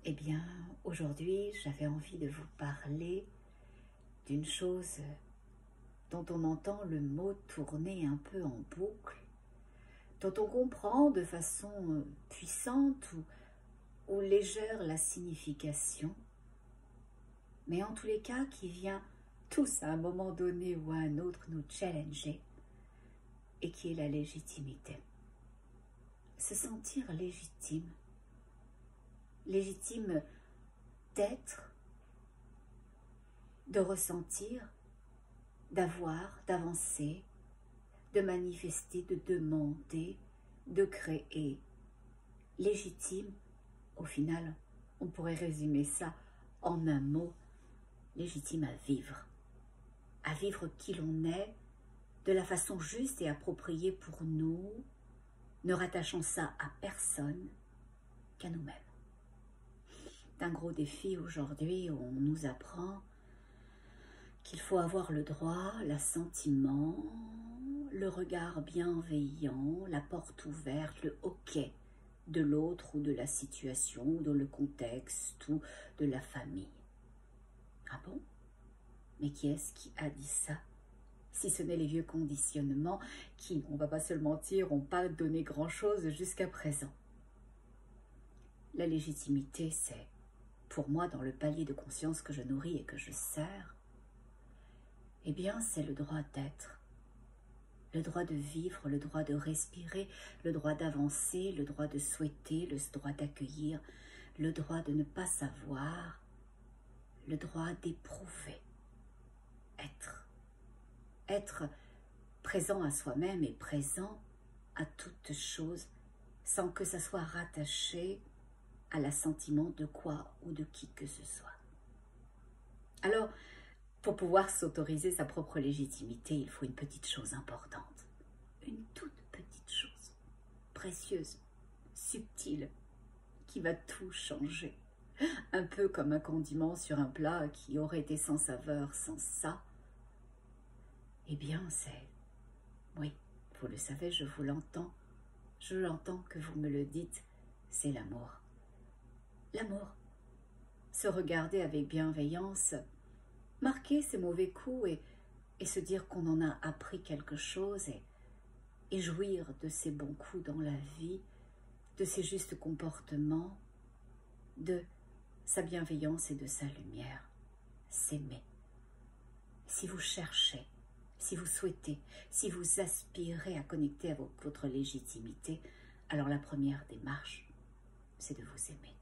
Eh bien, aujourd'hui, j'avais envie de vous parler d'une chose dont on entend le mot tourner un peu en boucle, dont on comprend de façon puissante ou légère la signification, mais en tous les cas qui vient tous à un moment donné ou à un autre nous challenger, et qui est la légitimité. Se sentir légitime, légitime d'être, de ressentir, d'avoir, d'avancer, de manifester, de demander, de créer. Légitime, au final, on pourrait résumer ça en un mot, légitime à vivre qui l'on est, de la façon juste et appropriée pour nous, ne rattachant ça à personne qu'à nous-mêmes. C'est un gros défi aujourd'hui où on nous apprend qu'il faut avoir le droit, l'assentiment, le regard bienveillant, la porte ouverte, le hoquet de l'autre ou de la situation, ou de le contexte ou de la famille. Ah bon? Mais qui est-ce qui a dit ça? Si ce n'est les vieux conditionnements qui, on ne va pas se le mentir, n'ont pas donné grand-chose jusqu'à présent. La légitimité, c'est, pour moi, dans le palier de conscience que je nourris et que je sers, eh bien, c'est le droit d'être, le droit de vivre, le droit de respirer, le droit d'avancer, le droit de souhaiter, le droit d'accueillir, le droit de ne pas savoir, le droit d'éprouver, être présent à soi-même et présent à toute chose, sans que ça soit rattaché à l'assentiment de quoi ou de qui que ce soit. Alors, pour pouvoir s'autoriser sa propre légitimité, il faut une petite chose importante. Une toute petite chose, précieuse, subtile, qui va tout changer. Un peu comme un condiment sur un plat qui aurait été sans saveur sans ça. Eh bien, c'est... Oui, vous le savez, je vous l'entends. Je l'entends que vous me le dites, c'est l'amour. L'amour. Se regarder avec bienveillance, marquer ses mauvais coups et se dire qu'on en a appris quelque chose et jouir de ses bons coups dans la vie, de ses justes comportements, de sa bienveillance et de sa lumière. S'aimer. Si vous cherchez, si vous souhaitez, si vous aspirez à connecter à votre légitimité, alors la première démarche, c'est de vous aimer.